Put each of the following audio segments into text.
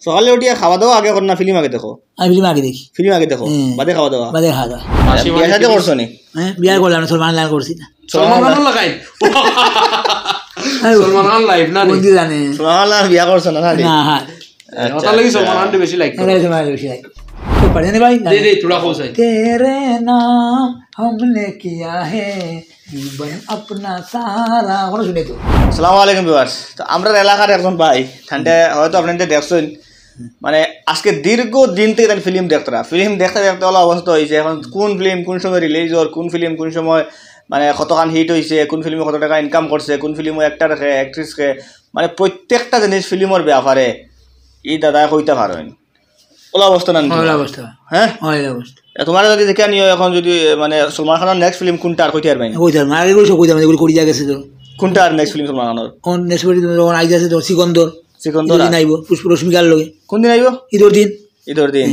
সকালে উঠিয়া খাওয়া দাওয়া আগে কর না ফিল্ম আগে দেখো? আমি ফিল্ম আগে দেখি, ফিল্ম আগে দেখো বাদে খাওয়া দাওয়া? বাদে খাওয়া দাওয়া। বিয়া শাদী করছো নি? হ্যাঁ বিয়া করলাম, সলমান লাইন করছি না। সলমান খান লাগাই সলমান খান লাইভ না কোন দি জানে সলমান খান বিয়া করছো না? না না হ্যাঁ ওটা লাগি সলমান খান বেশি লাইক করে। এটা তোমার বেশি লাইক তো পড়ে না ভাই। দে দে थोड़ा हो जाए तेरे नाम हमने किया है जीवन अपना सारा কোন শুনে তো। আসসালামু আলাইকুম ভিউয়ার্স। তো আমরা এলাকার একজন ভাই ঠান্ডা হয়তো আপনাদের দেখছেন, মানে আজকে দীর্ঘ দিন থেকে তার ফিল্ম দেখতে হলো অবস্থা হয়েছে। এখন কোন ফিল্ম কোন সময় রিলিজ হওয়ার, কোন ফিল্ম কোন সময় মানে কতখান হিট হয়েছে, কোন ফিল্মে কত টাকা ইনকাম করছে, কোন ফিল্মে অ্যাক্টার খে অ্যাক্ট্রেস খে, মানে প্রত্যেকটা জিনিস ফিল্মের ব্যাপারে এই দাদা কইতে পারেন। ওলা অবস্থা না? ওলা অবস্থা। হ্যাঁ ওলা অবস্থা। তোমার যদি দেখে নিও এখন যদি মানে সলমান খানের নেক্সট ফিল্ম কোনটা আর কইতে পারবে না? কইতে পারবে আগে কইছো কইতে এগুলো করি গেছে তো। কোনটা আর নেক্সট ফিল্ম সলমান খানের? কোন নেক্সট ফিল্ম যখন আইছে তো সিকন্দর আইবো, পুষ্প রশ্মিকার লগে। কোন দিন আইবো? ঈদের দিন।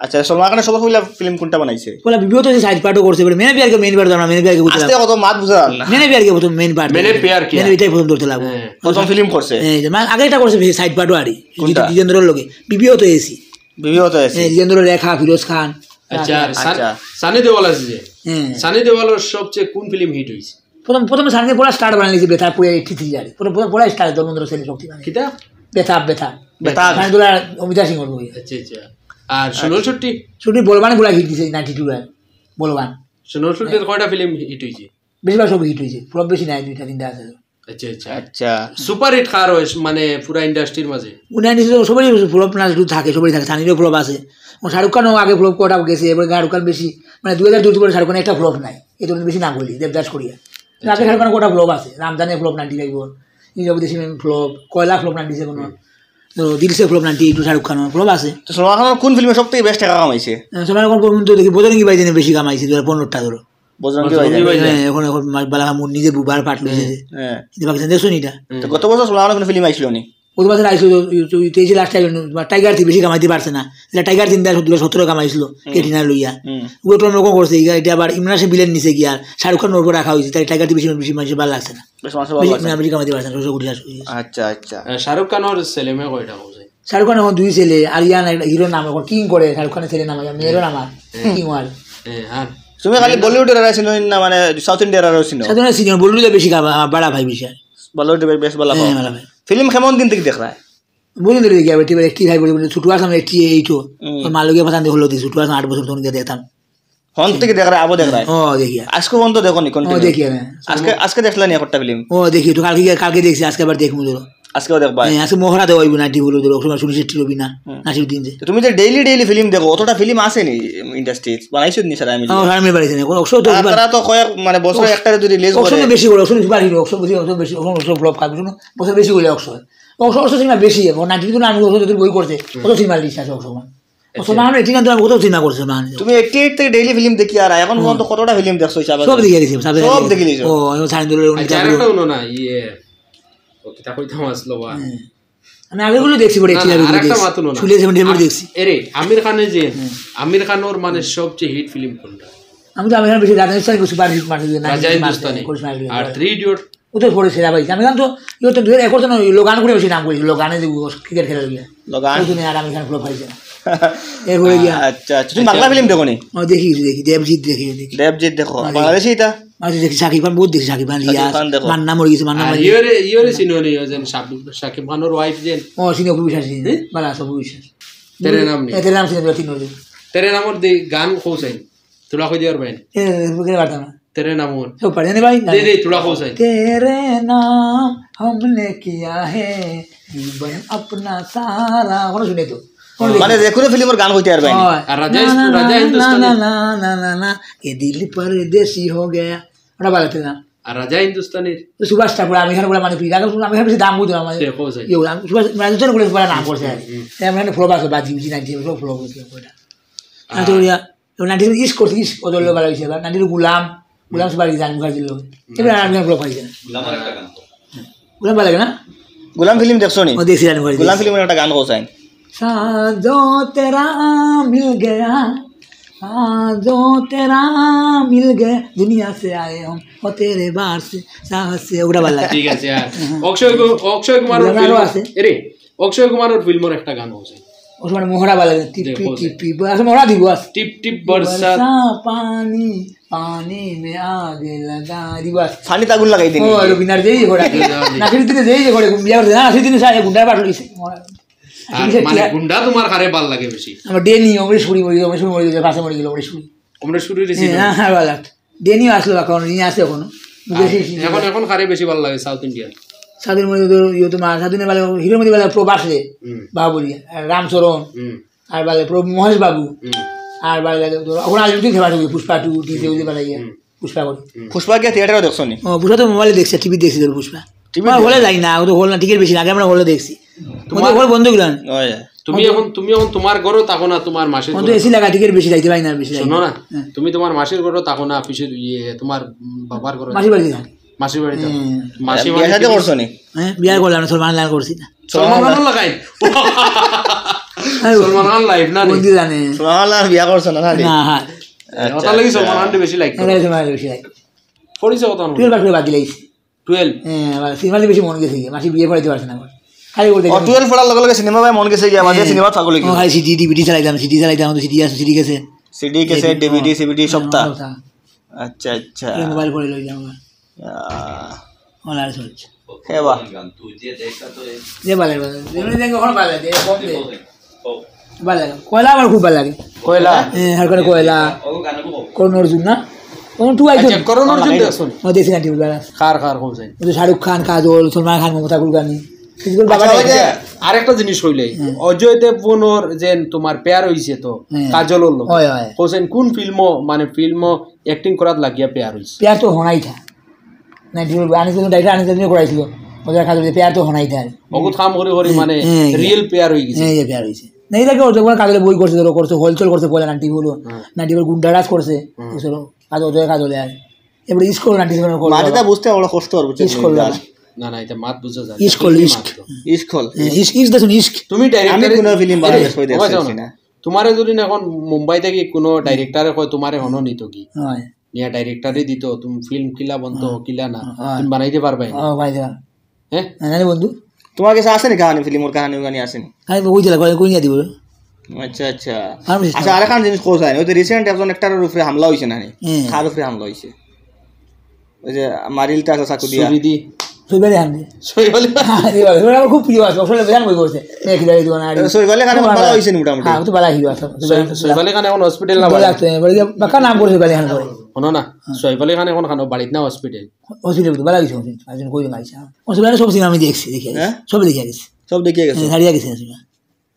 আচ্ছা সলমান খানের সব ফিল্ম কোনটা বানাইছে? বলা বিবিও তো সাইড পার্টও করছে, বলে মেনে প্যার কে মেইন পার্ট দাও না, মেনে প্যার কে বুঝলা আস্তে কত মাত বুঝা না, মেনে প্যার কে প্রথম মেইন পার্ট, মেনে প্যার কি মেনে এটাই প্রথম ধরতে লাগবে। প্রথম ফিল্ম করছে এই যে মানে আগে এটা করছে সাইড পার্টও আরি জিতেন্দ্রর লগে বিবিও তো এসি জিতেন্দ্র, রেখা, ফিরোজ খান। আচ্ছা সানি দেওয়াল আছে যে সানি দেওয়ালের সবচেয়ে কোন ফিল্ম হিট হইছে? প্রথমে সানি পড়া স্টার্ট বানাইছে বেতা পুরো 83 জারি প্রথম পড়া স্টার্ট ধর্মেন্দ্র সেন শক্তি মানে কিটা বেতা সানি দুলা অমিতা সিং এর বই। আচ্ছা আচ্ছা। আর সোনাল ছুটি বলবান গুলা হিট দিছে 92 এর বলবান। সোনাল ছুটির কয়টা ফিল্ম হিট হইছে? বেশিরভাগ সব হিট হইছে, পুরো বেশি নাই, দুইটা তিনটা আছে। আচ্ছা আচ্ছা আচ্ছা। সুপার হিট কার হয় মানে পুরা ইন্ডাস্ট্রির মাঝে? সবারই ফ্লপ না থাকে, সবারই থাকে। সানিরও ফ্লপ আছে, শাহরুখ খানও আগে ফ্লপ কটা গেছে, এবার শাহরুখ খান বেশি মানে 2002 পরে শাহরুখ খান একটা ফ্লপ নাই, এই জন্য বেশি না বলি দেবদাস করিয়া। আগে শাহরুখ খান কটা ফ্লপ আছে, রামজানের ফ্লপ 95, নিজামুদ্দিন ফ্লপ, কয়লা ফ্লপ 97, তো দিলসে ফ্লপ 92, শাহরুখ খানের ফ্লপ আছে। তো সলমান খানের কোন ফিল্মে সবথেকে বেস্ট টাকা কামাইছে? সলমান খান পর্যন্ত দেখি বজরঙ্গি ভাইজানে বেশি কামাইছে 2015টা ধরো। বজরঙ্গি ভাই এখন বালাহামুর নিজে বুবার পাট লইছে যে পাকিস্তান দেখছো নি এটা। তো গত বছর সলমান খানের ফিল্ম আইছিল নি? ওই বছর আইছিল 23 লাস্ট টাইগার থেকে বেশি কামাইতে পারছে না, এটা টাইগার 17 কামাইছিল কেটিনা লইয়া। ওটা অন্যরকম করছে, এটা আবার ইমরান হাশিম বিলেন নিচে গিয়া শাহরুখ খান ওর উপর রাখা হয়েছে, তাই টাইগার বেশি বেশি মানুষের ভালো লাগছে না, বেশি কামাইতে পারছে না। আচ্ছা আচ্ছা। শাহরুখ খানের ছেলে মেয়ে কয়টা হচ্ছে? শাহরুখ খান এখন 2 ছেলে, আরিয়ান হিরোর নাম এখন কিং করে, শাহরুখ খানের ছেলে নাম মেয়েরও নাম কিং ওয়াল। হ্যাঁ তুমি খালি বলিউডের আর ছিল না মানে সাউথ ইন্ডিয়ার আর ছিল? সাউথ ইন্ডিয়ার সিনিয়র বলিউডে বেশি বড় ভাই বেশি, বলিউডে বেশ ভালো ভাই। ফিল্ম কেমন দিন থেকে দেখ রায়? বলি দিলে গিয়া বেটি একটি ভাই বলি ছোট আসলাম 88 মালুকে পাঠান হলো দি ছোট আসলাম 8 বছর তখন গিয়ে দেখতাম। ফোন থেকে দেখ রায় আবো দেখ রায়? ও দেখি আজকে বন্ধ দেখো নি কোন? দেখি আজকে দেখলা নি একটা ফিল্ম? ও দেখি তো কালকে দেখছি, আজকে আবার দেখমু ধরো। আজকেও দেখবা? আজকে মোহরা দেওয়া হইব না টিভি ধরো, শুনি সেটি রবি না নাসির দিন যে। তুমি যে ডেইলি ফিল্ম দেখো, অতটা ফিল্ম আসে নি ইন্ডাস্ট্রি বানাইছো নি সারা? আমি আমি বাড়িতে না অবশ্য তো তারা তো কয়েক মানে বছর একটা যদি রিলিজ করে অবশ্য বেশি করে অবশ্য সুপার হিরো অবশ্য বেশি অবশ্য ফ্লপ কাজ শুনো বছর বেশি করে অবশ্য সিনেমা বেশি এখন 92 না আমি অবশ্য বই করতে কত সিনেমা রিলিজ আছে অবশ্য মানে এটি না কত সিনেমা করছে না। তুমি 88 থেকে ডেইলি ফিল্ম দেখি আর এখন পর্যন্ত কতটা ফিল্ম দেখছো? সব দেখে গেছি, সব দেখে লিছো? ও সাইন্দুলের আরেকটা হলো না ইয়ে ওকে তা কইতাম আসলো বা আমি আগেগুলো দেখছি বড় একটি আরেকটা মাত্র না চুলে 70 দেখছি। আরে আমির খানের যে আমির খানের মানে সবচেয়ে হিট ফিল্ম কোনটা? আমি তো আমির খান বেশি রাজস্থানি কিছু সুপার হিট মারছে না, রাজা হিন্দুস্তানি আর 3 ইডিয়ট ওদের পড়ে সেরা ভাই। আমি গান তো ইও তো 2021 জন লোগান করে বেশি নাম করেছিল, লোগানে যে ক্রিকেট খেলা গিয়া লোগান শুনে আর আমির খান ফ্লপ হইছে এর হয়ে গিয়া। আচ্ছা আচ্ছা। তুমি বাংলা ফিল্ম দেখো নি? ও দেখি দেবজিৎ দেখি দেখো বাংলাদেশি এটা আচ্ছা দেখি শাকিব খান বহুত দেখি, শাকিব খান রিয়াজ মান্না মরে গেছে, মান্না মরে ইয়োরে সিনোনি যেন শাকিব খানের ওয়াইফ যেন ও সিনো বিশ্বাস বালা সব বিশ্বাস তেরে নাম নি তেরে নাম সিনো তিনো তেরে নামর দে গান কোসাই তোরা কই দিয়ার ভাই এ বকে বাতা না तेरे नाम तो पढ़े नहीं भाई दे थोड़ा हो जाए। तेरे नाम हमने किया है जीवन अपना सारा कौन सुने तो মানে যে কোনো ফিল্মের গান কইতে পারবে? আর রাজা হিন্দুস্তানি না না না না না ये दिल परदेसी हो गया ওটা বলতে না। আর রাজা হিন্দুস্তানির তো সুভাষ ঠাকুর আমি এখানে বলে মানে ফিরা আমি বেশি দাম বুঝলাম আমাদের ইও সুভাষ রাজস্থান বলে বলে নাম করছে আর এমন ফ্লো বাস বাজি বুঝি না যে সব ফ্লো করছে ওটা আর তো ইয়া নাটি ইস করতে ইস ওদের ভালো হইছে বা নাটি গুলাম সুবারি জান মুখার্জির লোক এবার আমি ফ্লো পাইছে না। গুলাম ভালো লাগে না? গুলাম ফিল্ম দেখছো নি? ও দেখছি জান মুখার্জি গুলাম ফিল্মের একটা গান কোসাই साजो तेरा मिल गया साजो तेरा मिल गया दुनिया से आए हम और तेरे बाहर से साहस से ওটা ভালো লাগে। ঠিক আছে আর অক্ষয় কুমারের ফিল্ম আছে এরে অক্ষয় কুমারের ফিল্মের একটা গান আছে ওর সময় মোহরা ভালো লাগে টিপি টিপি আসলে মোহরা দিব আস টিপ টিপ বর্ষা পানি পানি মে আগে লাগা দিব আস ফানি তাগুন লাগাই দিন ও রবিনার যেই ঘোড়া নাকির দিনে যেই ঘোড়া বিয়া করে না সেই দিনে সাই গুন্ডা বাট লইছে মানে গুন্ডা তোমার কারে ভাল লাগে বেশি আমার ডেনি ওমরে শুরি মরি গেছে পাশে মরি গেল ওমরে শুরি আমরা শুরু রেছি হ্যাঁ ভালো ডেনি আসলো এখন নিয়ে আসে এখনো এখন কারে বেশি ভাল লাগে সাউথ ইন্ডিয়ান সাধুর মধ্যে তো ইয়ে তোমার সাধুনের বেলা হিরোর মধ্যে বেলা প্রবাসে বাবুলি রামচরণ আর বেলা মহেশ বাবু আর বেলা ওখানে আলু খেলা পুষ্পা টু টিতে বেলা পুষ্পা করে পুষ্পা গিয়ে থিয়েটারও দেখছো নি পুষ্পা তো মোবাইলে দেখছে টিভি দেখছি তোর পুষ্পা তোমার হলে যাই না ও তো হল না টিকিট বেশি আগে আমরা হলে দেখছি তোমার হল বন্ধ গেলাম তুমি এখন তোমার ঘরও থাকো না তোমার মাসির ঘর এসি লাগা টিকিট বেশি যাইতে পারি না বেশি শোনো না তুমি তোমার মাসির ঘরও থাকো না অফিসের তোমার বাবার ঘর মাসির বাড়ি থাকি মাসির বাড়িতে মাসি বিয়ে শাদী করছো নি হ্যাঁ বিয়ে করলাম না সলমান লাইন করছি না সলমান খান লাগাই সলমান খান লাইভ না বন্ধু জানে সলমান খান বিয়ে করছো না না হ্যাঁ ওটা লাগি সলমান খান বেশি লাইক করে বেশি লাইক পড়িছে কত 12 বাকি বাকি লাইছি 12 হ্যাঁ সিনেমা বেশি মন গেছে মাসি বিয়ে পড়াইতে পারছে না খালি করতে 12 পড়ার লগে লগে সিনেমা ভাই মন গেছে গিয়া আমাদের সিনেমা থাকলো কি খালি সিডি ডিভিডি চালাইতাম তো সিডি আছে সিডি গেছে সিডি কেসে ডিভিডি সিভিডি সবটা আচ্ছা আচ্ছা মোবাইল পড়ে লই যাও অনলাইন চলছে হে বাহ যে ভালো যেমন দেখো কোন ভালো লাগে কম দে ভালো লাগে কয়লা আমার খুব ভালো লাগে কয়লা হ্যাঁ আর করে কয়লা কোন অর্জুন না কোন টু আইটেম করোনা অর্জুন দেখছো ও দেখি না টিভি বাস খার কোন যায় ও শাহরুখ খান কাজল সলমান খান মমতা কুলকার্নি কিছু বাবা আরেকটা জিনিস হইলে অজয় দেবগনের যে তোমার পেয়ার হইছে তো কাজলের লোক হয় হয় হোসেন কোন ফিল্মও মানে ফিল্মও অ্যাক্টিং করাত লাগিয়া পেয়ার হইছে পেয়ার তো হনাই থা না টিভি আনিস ডাইরেক্ট আনিস নিয়ে করাইছিল ওদের কাজল পেয়ার তো হনাই থা বহুত কাম করে করে মানে রিয়েল পেয়ার হই গেছে এই পেয়ার হইছে নাই লাগে ওর যখন কাজলে বই করছে ধরো করছে হোলসেল করছে বলে নাটি হলো নাটি বল গুন্ডারাজ করছে বুঝলো কাজলে আর এবারে ইস্কল নাটি করে মাটিটা বুঝতে বড় কষ্ট আর বুঝতে ইস্কল না না এটা মাত বুঝা যায় ইস্কল ইস্ক দেখুন ইস্ক তুমি আমি কোন ফিল্ম বাংলাদেশ হই দেখছি না তোমারে যদি এখন মুম্বাই থেকে কোন ডাইরেক্টরে কয় তোমারে হনো নিত কি হয় নিয়া ডাইরেক্টরে দিত তুমি ফিল্ম কিলা বন্ধ কিলা না তুমি বানাইতে পারবে ভাই দা হ্যাঁ না বন্ধু তোমার কাছে আছে নি কাহিনী ফিল্মের কাহিনী আসেনি আমি ওই জেলা কই নিয়ে দিব আচ্ছা আচ্ছা আচ্ছা আরেকখান জিনিস কোথায় ওই যে রিসেন্ট একজন একটার উপরে হামলা হইছে না কার উপরে হামলা হইছে ওই যে মারিলটা আছে চাকু দিয়া সুবিধি সইবালে হামদি সইবালে আমার খুব প্রিয় আছে আসলে বেজান বই করছে একলাই দোকান আর সইবালে কানে ভালো হইছে মোটামুটি হ্যাঁ তো ভালো হিরো আছে সইবালে কানে এখন হসপিটাল না বলে আছে বলে বাকা নাম করে সইবালে হান করে শোনো না সইবালে কানে এখন খানো বাড়িতে না হসপিটাল তো ভালো হইছে আজন কই মাইছে হসপিটালে সব সিনেমা আমি দেখছি সব দেখিয়া গেছি সব দেখিয়া গেছে হারিয়া গেছে সিনেমা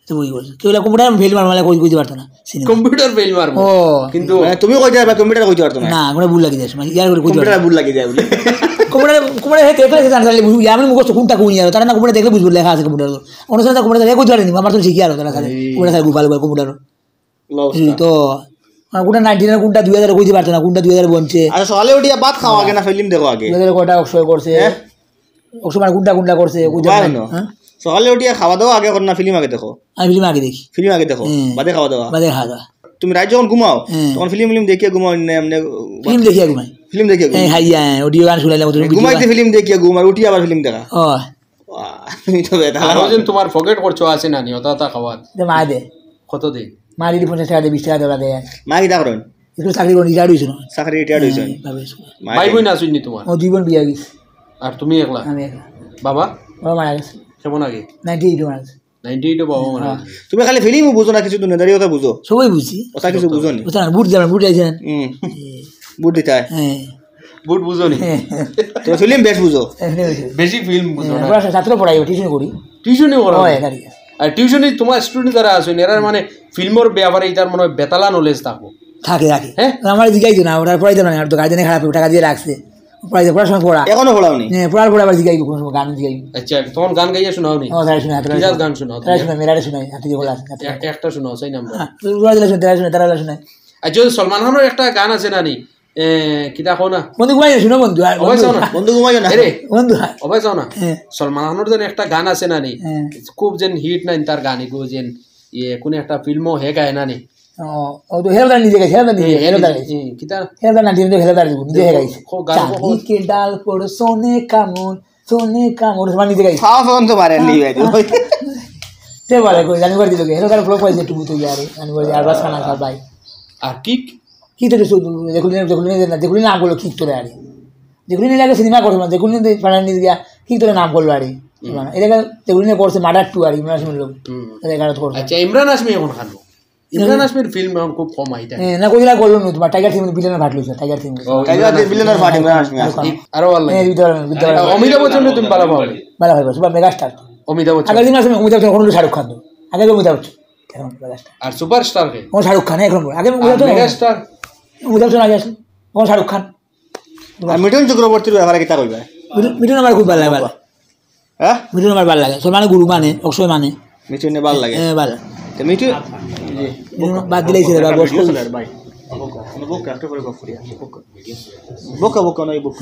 তো বই করছে কেউ কম্পিউটার ফেল মারমালে কইতে পারতো না সিনেমা কম্পিউটার ফেল মারবো ও কিন্তু তুমি কইতে পারবে কম্পিউটার কইতে পারতো না না আমরা ভুল লাগি যাচ্ছে মানে ইয়ার করে কইতে কম্পিউটার ভুল লাগি যায় বলে কম্পিউটার হেতে দেখে জানলে বুঝু আমি মুখস্থ কোনটা কোন ইয়ার তারা না কম্পিউটার দেখলে বুঝবো লেখা আছে কম্পিউটার অনুসারে কম্পিউটার দেখে কইতে পারেনি আমার তো শিখি আর তারা খালি কম্পিউটার গুগল কম্পিউটার তো কোনটা 19 কোনটা 2000 কইতে পারতো না কোনটা 2000 বনছে আচ্ছা সকালে উঠিয়া ভাত খাও আগে না ফিল্ম দেখো আগে 2000 কয়টা অক্ষয় করছে অক্ষয় কোনটা করছে কইতে পারেন হ্যাঁ সকালে উঠিয়া খাওয়া দাওয়া আগে করো না ফিল্ম আগে দেখো আমি ফিল্ম আগে দেখি ফিল্ম আগে দেখো বাদে খাওয়া দাওয়া খাওয়া তুমি রাত যখন ঘুমাও তখন ফিল্ম দেখিয়ে ঘুমাও এমনি ফিল্ম দেখিয়া ঘুমাই ফিল্ম দেখিয়ে ঘুমাই হাইয়া অডিও গান শুনাইলাম ঘুমাইতে ফিল্ম দেখিয়ে ঘুম আর উঠি আবার ফিল্ম দেখা ও তুমি তো বেটা আর ওজন তোমার পকেট খরচ আছে না নি ওটা খাওয়াত মা দে কত দে মা দিদি 50 টাকা দে 20 টাকা দেওয়া দেয় মা কি করেন একটু চাকরি করে রিটায়ার্ড হইছিল চাকরি রিটায়ার্ড হইছে ভাই বোন আসুনি তোমার ও দুই বোন বিয়া গেছে আর তুমি একলা আমি একলা বাবা বাবা মারা গেছে কেমন আগে 98 মারা গেছে 98 বাবা মারা গেছে তুমি খালি ফিল্মও বুঝো না কিছু দুনিয়াদারি কথা বুঝো সবাই বুঝছি কথা কিছু বুঝো নি বুঝছেন বুট যাবেন বুট আইছেন বুট দিতে হয় হ্যাঁ বুট বুঝো নি তো ফিল্ম বেশ বুঝো বেশি ফিল্ম বুঝো না আমরা ছাত্র পড়াই টিউশন করি টিউশনই করো হয় গাড়ি আর টিউশনই তোমার স্টুডেন্ট যারা আছে এরা মানে ফিল্মের ব্যাপারে এটার মনে হয় বেতালা নলেজ থাকো থাকে হ্যাঁ আমার জিগাইতো না ওটা পড়াইতো না আর তো গার্জেনে খারাপ টাকা দিয়ে রাখছে পড়াইতে পড়াশোনা পড়া এখনো পড়াওনি হ্যাঁ পড়ার আবার জিগাইবো কোনো সময় গান জিগাইবো আচ্ছা তখন গান গাইয়া শোনাও নি ও তারা শুনে কি গান শোনাও তারা শুনে মেরারে শুনে হাতে দিয়ে বলা আছে একটা শোনাও সেই নাম তারা শুনে আর যদি সলমান খানের একটা গান আছে না নি কিতা কো না বন্ধু ঘুমাই শুনো বন্ধু বন্ধু ঘুমাইও না রে বন্ধু অবাই যাও না সলমান খানের যেন একটা গান আছে না নি খুব যেন হিট নাই তার গান গো যেন কোন একটা ফিল্মও হে গায় না নি ও তো হেলদার নিজে গেছে হেলদার কিতা হেলদার না দিয়ে হেলদার নিজে হে গাইছে চাঁদি के डाल पर सोने का मोर মানে নিজে গাইছে খাওয়া ফোন তো পারেন নি ভাই তে বলে কই জানিবার দিল হেলো কার ব্লগ পাইছে টুবু তো ইয়ারে জানিবার আর বাস খানা খা ভাই আর কিক কি তো যেগুলি নাম করলো ঠিক তোরে আরে যেগুলি নিয়ে লাগে সিনেমা করছে যেগুলি পাড়া নিয়ে গিয়া ঠিক তোরে নাম করলো আরে এটা যেগুলি নিয়ে করছে মার্ডার টু আরে ইমরান হাশমির লোক এগারো করছে আচ্ছা ইমরান হাশমি এখন খানো ইমরান হাশমির ফিল্ম এখন খুব কম আইতা না কইলা করলো না তোমার টাইগার থিম বিলেনের ভাট লইছে tiger theme billionaire party Imran Hashmi আরো ভালো লাগে অমিতাভ বচ্চন তুমি ভালো পাও ভালো ভাই super mega star Amitabh Bachchan আগের দিন আসলে অমিতাভ বচ্চন কোনো শাহরুখ খান আগে অমিতাভ বচ্চন এখন মেগা স্টার আর সুপারস্টার কে ও শাহরুখ খান এখন আগে মেগা স্টার অমিতাভ বচ্চন আগে আসলে ও শাহরুখ খান আর মিঠুন চক্রবর্তীর ব্যাপারে কিতা কইবা মিঠুন আমার খুব ভালো লাগে ভালো হ্যাঁ মিঠুন আমার ভালো লাগে সলমানে গুরু মানে অক্ষয় মানে মিঠুনে ভালো লাগে ভালো তো মিঠু বাদ দিলেই ছিল বস ভাই বুক একটা করে গপ করিয়া বুক বুক নয় বুক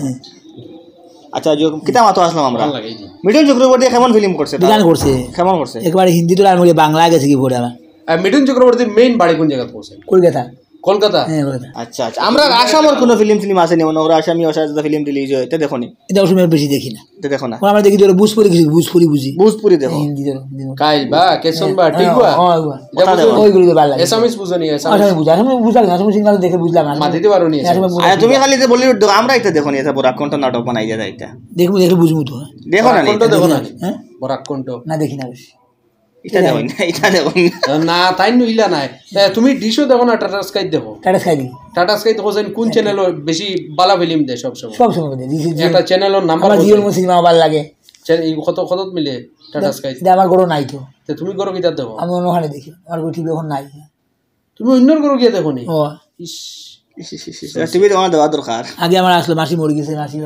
আচ্ছা যে কিতা মাতো আসলাম আমরা ভালো লাগে এই যে মিঠুন চক্রবর্তী কেমন ফিল্ম করছে গান করছে কেমন করছে একবারে হিন্দি তো আর বাংলা গেছে কি পড়ে আমার আর মিঠুন চক্রবর্তীর মেইন বাড়ি কোন জায়গায় পৌঁছে কলকাতা কলকাতা হ্যাঁ কলকাতা আচ্ছা আচ্ছা আমরা আসামের কোনো ফিল্ম আসেনি মানে ওরা আসামি অসাজা ফিল্ম রিলিজ হয় এটা দেখো নি এটা অসময় বেশি দেখি না এটা দেখো না আমরা দেখি ধরো বুঝপুরি কিছু বুঝপুরি বুঝি ভোজপুরি দেখো হিন্দি ধরো কাইল বা কেশন বা টিকুয়া ওইগুলো ভালো লাগে এসামিস বুঝনি আসামে বুঝা আসামে বুঝলাম আসামে সিনেমা দেখে বুঝলাম মাটিতে পারো নি আর তুমি খালি যে বলিউড দেখো আমরা এটা দেখো নি এটা বড় কোনটা নাটক বানাই যায় এটা দেখবো দেখে বুঝবো তো দেখো না কোনটা দেখো না হ্যাঁ বরাক কোনটা না দেখি না বেশি এটা দেখো না এটা দেখো না না তাই নইলা নাই তুমি ডিশও দেখো না টাটা স্কাই দেখো টাটা খাই দিই টাটা স্কাই দেখো যেন কোন চ্যানেল বেশি বালা ফিল্ম দেয় সব সময় সব সময় দেখি একটা চ্যানেলের নাম্বার আমার জিওর সিনেমা ভালো লাগে কত কত মিলে টাটা স্কাই এটা আমার গরো নাই তো তো তুমি করো কিটা দেখো আমি অন্যখানে দেখি আমার গরু টিভি এখন নাই তুমি অন্যর করো গিয়ে দেখো নি ও ইস টিভি দেওয়া দেওয়া দরকার আগে আমার আসলো মাসি মরে গেছে মাসি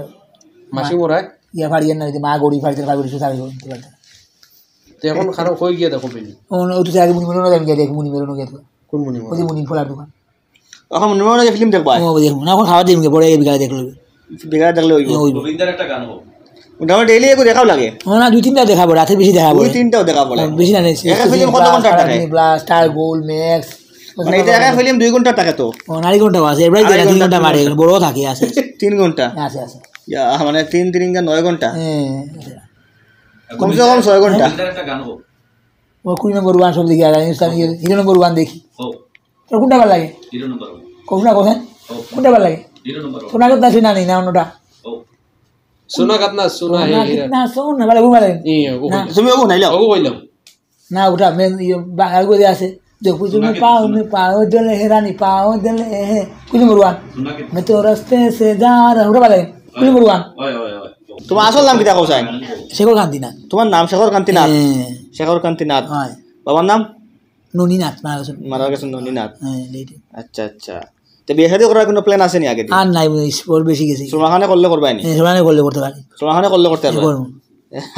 মাসি মোরায় ইয়া ফাড়িয়ে না মা গড়ি ফাড়িতে ফাড়ি সুতা করতে পারতো তো এখন খারাপ হয়ে গিয়ে দেখো ফিল্ম ও তো আগে মুনি মেরোনো আমি গিয়ে দেখি মুনি মেরোনো গিয়ে কোন মনি ওই যে মুনি ফোলার দোকান এখন মনে মনে ফিল্ম দেখবা ও দেখুন না এখন খাওয়া দিবি পরে বিকালে দেখলো বেকার দেখলে ওই গোবিন্দার একটা গান হোক ওটা ডেইলি একটু দেখাও লাগে ও না দুই তিনটা দেখাবো রাতে বেশি দেখাবো দুই তিনটাও দেখাবো লাগে বেশি না একটা ফিল্ম কত ঘন্টা থাকে স্টার গোল্ড ম্যাক্স মানে এটা একটা ফিল্ম 2 ঘন্টা থাকে তো ও নারী ঘন্টা আছে এবারে 3 ঘন্টা মারে বড় থাকে আছে 3 ঘন্টা আছে আছে ইয়া মানে 3 9 ঘন্টা হ্যাঁ কমসে কম 6 ঘন্টা গোবিন্দার একটা গান হোক ও 20 নম্বর ওয়ান সব দেখি আর ইসলাম হিরো নম্বর ওয়ান দেখি হোক তোর কোনটা ভালো লাগে হিরো নম্বর কোনটা কোথায় কোনটা ভালো লাগে হিরো নম্বর সোনা কথা শুনা নেই না অন্যটা হোক সোনা কাতনা সোনা হে হীরা না শোন না ভালো ভালো লাগে না তুমি ওগো নাইলো ওগো কইলাম না ওটা মেন আগে আছে देखो तुम्हें पाओ दिल है रानी पाओ दिल है कुछ मुरवान सुना के मैं तो रास्ते से जा रहा हूँ वाले कुछ मुरवान ওই ওই ওই তোমার আসল নাম কিটা কইছাই শেখর কান্তি নাথ তোমার নাম শেখর কান্তিনাথ শেখর কান্তিনাথ হ্যাঁ বাবার নাম ননী নাথ মারা গেছেন মারা গেছেন ননীনাথ হ্যাঁ লেটে আচ্ছা আচ্ছা তো বিয়ে শাদী করার কোনো প্ল্যান আছে নি আগে আর নাই স্পোর্ট বেশি গেছে সোমাখানে করলে করবাই নি সোনানে করলে করতে পারি সোমাখানে করলে করতে পারবে করবো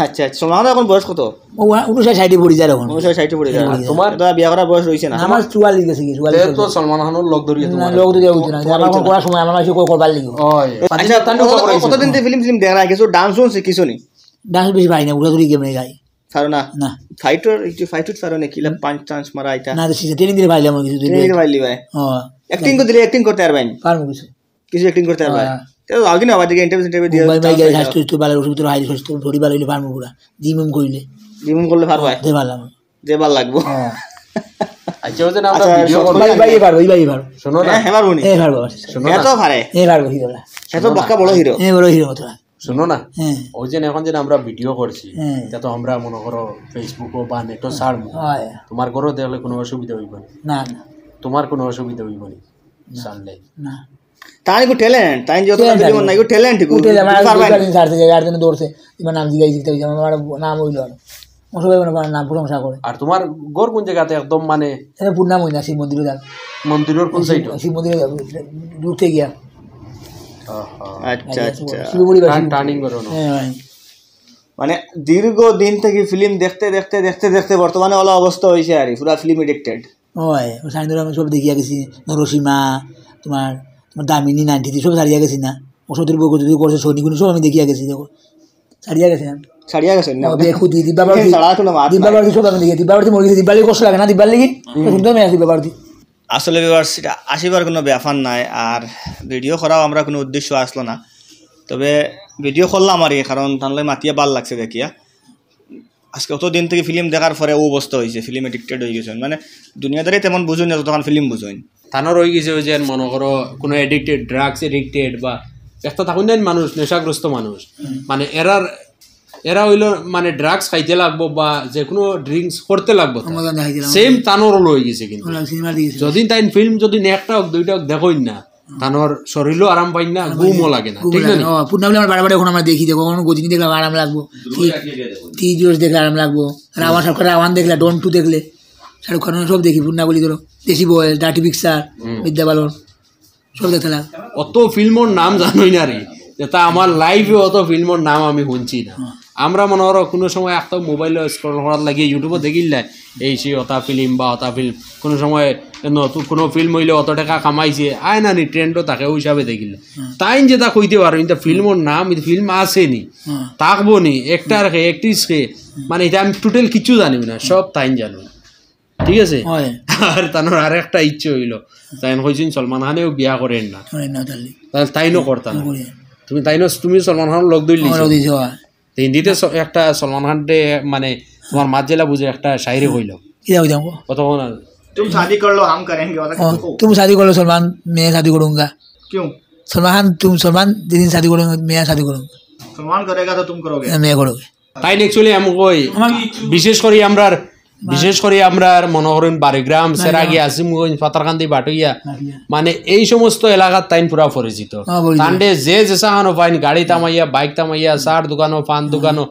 আচ্ছা আচ্ছা সোমাখানে এখন বয়স কত ও 59 পড়ি যায় এখন 59 পড়ে যায় তোমার এটা বিয়ে করার বয়স হইছে না আমার 44 গেছে কি 44 তো সলমান খানের লোক ধরিয়ে না তোমার লোক তো দেওয়া উচিত না আমার কোন করার সময় আমার মাসে করবার লাগবে ওই আচ্ছা কতদিন থেকে ফিল্ম দেখা কিছু ডান্স শুন শিখিছো নি ডান্স বেশি ভাই না উড়া ধরি গেম নেই গাই পারো না না ফাইট পারো না কিলা পাঁচ চান্স মারা আইতা না তো ট্রেনিং দিলে ভাই আমার কিছু দিলে এই ভাইলি ভাই ও অ্যাক্টিং করে দিলে অ্যাক্টিং করতে পারবেন পারবো কিছু কিছু অ্যাক্টিং করতে পারবেন হ্যাঁ। তো আগে না আবার ইন্টারভিউ দিয়ে ভাই ভাই গাড়ি স্বাস্থ্য তো ভালো ওষুধ তো হাই স্বাস্থ্য ধরি ভালো হইলে পারবো পুরা জিম কইলে জিম করলে পারবে দে ভালো যে ভাল লাগবো হ্যাঁ আচ্ছা ওই যে আমরা আচ্ছা, ভিডিও সব- করব ভাই ভাই পারবো ভাই পারবো শোনো না হ্যাঁ হেবার বনি এ পারবো শোনো এত না পারে এ পারবো হিরোলা এত বক্কা বড় হিরো এ বড় হিরো মতো শোনো না হ্যাঁ ওই যে এখন যে আমরা ভিডিও করছি হ্যাঁ। এটা তো আমরা মনে করো ফেসবুকও বা নেটও ছাড়বো হয় তোমার ঘরও দেখলে কোনো অসুবিধা হইব না না না তোমার কোনো অসুবিধা হইব না ছাড়লে না তাই গো ট্যালেন্ট তাই যত Talent ভিডিও নাই গো ট্যালেন্ট গো উঠে আমার পারবেন দিন ছাড়তে যায় আর দিন দৌড়ছে তোমার নাম জিগাই দিতে হইছে আমার নাম হইলো আর সবাই মনে নাম প্রশংসা করে আর তোমার ঘর কোন জায়গাতে একদম মানে এটা পূর্ণাম হই না শিব মন্দিরে যান মন্দিরের কোন সাইড শিব মন্দিরে দূর থেকে গিয়া আচ্ছা আচ্ছা শিব বলি টার্নিং করো না হ্যাঁ ভাই মানে দীর্ঘ দিন থেকে ফিল্ম দেখতে দেখতে দেখতে দেখতে বর্তমানে ওলা অবস্থা হয়েছে আর পুরা ফিল্ম এডিক্টেড ওই সাইন্দ্র আমি সব দেখিয়া গেছি নরসীমা তোমার তোমার দামিনী 93 সব ছাড়িয়া গেছি না ওষুধের বউ যদি করছে শনিগুনি সব আমি দেখিয়া গেছি দেখো ছাড়িয়া গেছি না ছাড়িয়া গেছেন না দেখো দিব্যাবাড়ি ছাড়া কোনো মাত নাই। দিব্যাবাড়ি সব আমি দেখি দিব্যাবাড়ি মরে গেছে দিব্যাবাড়ি কষ্ট লাগে না দিব্যাবাড়ি লাগি শুনতে আমি আসি দিব্যাবাড়ি আসলে ভিউয়ার্স এটা আসিবার কোনো ব্যাপার নাই আর ভিডিও করাও আমরা কোনো উদ্দেশ্য আসলো না তবে ভিডিও করলাম আর কারণ তাহলে মাতিয়া ভাল লাগছে দেখিয়া আজকে অত দিন থেকে ফিল্ম দেখার পরে ও অবস্থা হয়েছে, ফিল্ম এডিক্টেড হয়ে গেছেন, মানে দুনিয়াদারি তেমন বুঝুন না তখন ফিল্ম বুঝুন। থানোর হয়ে গেছে ওই যে মনে করো কোনো এডিক্টেড, ড্রাগস এডিক্টেড বা একটা থাকুন না মানুষ, নেশাগ্রস্ত মানুষ, মানে এরা হইলো মানে ড্রাগস খাইতে লাগবো বা যে কোনো ড্রিঙ্কস করতে লাগবো, সেম তানোর হয়ে গেছে। কিন্তু যদি তাই ফিল্ম যদি একটা হোক দুইটা হোক দেখোই না, তানোর শরীরও আরাম পাই না, ঘুমও লাগে না, ঠিক না? পূর্ণাবলী আমার বারে এখন আমরা দেখি, দেখো কখনো গজিনী দেখলে আরাম লাগবো, তিজোস দেখলে আরাম লাগবো, রাওয়ান সরকার রাওয়ান দেখলে, ডন 2 দেখলে, শাহরুখ খান সব দেখি, পূর্ণাবলী ধরো, দেশি বয়েল, ডার্টি পিকচার, বিদ্যা বালন সব দেখতে লাগে। অত ফিল্মর নাম জানোই না রে, তা আমার লাইফে অত ফিল্মর নাম আমি শুনছি না। আমরা মনে করো কোনো সময় একটা মোবাইলে স্ক্রল করার লাগিয়ে ইউটিউবে দেখিলে এই সে অতা ফিল্ম বা অতা ফিল্ম, কোনো সময় নতুন কোনো ফিল্ম হইলে অত টাকা কামাইছে আয় না নি ট্রেন্ডও তাকে ওই হিসাবে দেখিলে তাই যে তা কইতে পারো কিন্তু ফিল্মর নাম ফিল্ম আছে নি থাকবো নি একটার খে একট্রিস খে, মানে এটা আমি টোটাল কিছু জানি না, সব তাই জানো, ঠিক আছে? আর তার আর একটা ইচ্ছে হইলো তাই কইছেন সলমান খানেও বিয়া করেন না, তাহলে তাইনও করতাম তুমি, তাইনও তুমি সলমান খান লোক দিলি হিন্দিতে একটা সলমান খান মানে তোমার মাঝ জেলা বুঝে একটা শায়রি হইল কত तुम शादी कर लो हम करेंगे, तुम शादी कर लो सलमान मैं शादी करूंगा, क्यों? सलमान खान तुम सलमान जिस शादी करूंगा मैं शादी करूंगा, सलमान करेगा तो तुम करोगे, मैं करोगे। তাই অ্যাকচুয়ালি আমি কই বিশেষ করে আমরা মনে করেন বাড়িগ্রাম, সেরাগি, আসিমগঞ্জ, পাতারকান্দি, বাটুইয়া, মানে এই সমস্ত এলাকার তাইন পুরা পরিচিত। তান্ডে যে যেসানো পাইন গাড়ি তামাইয়া, বাইক তামাইয়া, চার দোকানো, পান দোকানো,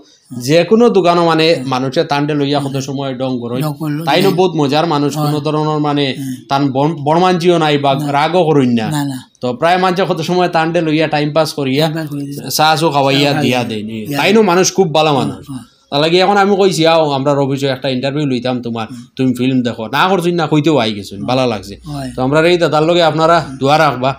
যে কোনো দোকানো মানে মানুষের তান্ডে লইয়া কত সময় ডং করই, তাইনো বহুত মজার মানুষ, কোনো ধরনের মানে তান বর্মাঞ্জিও নাই বা রাগও করুন না, তো প্রায় মানুষ কত সময় তান্ডে লইয়া টাইম পাস করিয়া চাষও খাওয়াইয়া দিয়া দেয়নি, তাইনো মানুষ খুব ভালো মানুষ। তার লাগে এখন আমি কইছি আও আমরা অফিসে একটা ইন্টারভিউ লইতাম তোমার, তুমি ফিল্ম দেখো না করছি না কইতেও আই গেছো, ভালো লাগছে। তো আমরা এই দাদার লগে আপনারা দোয়া রাখবা।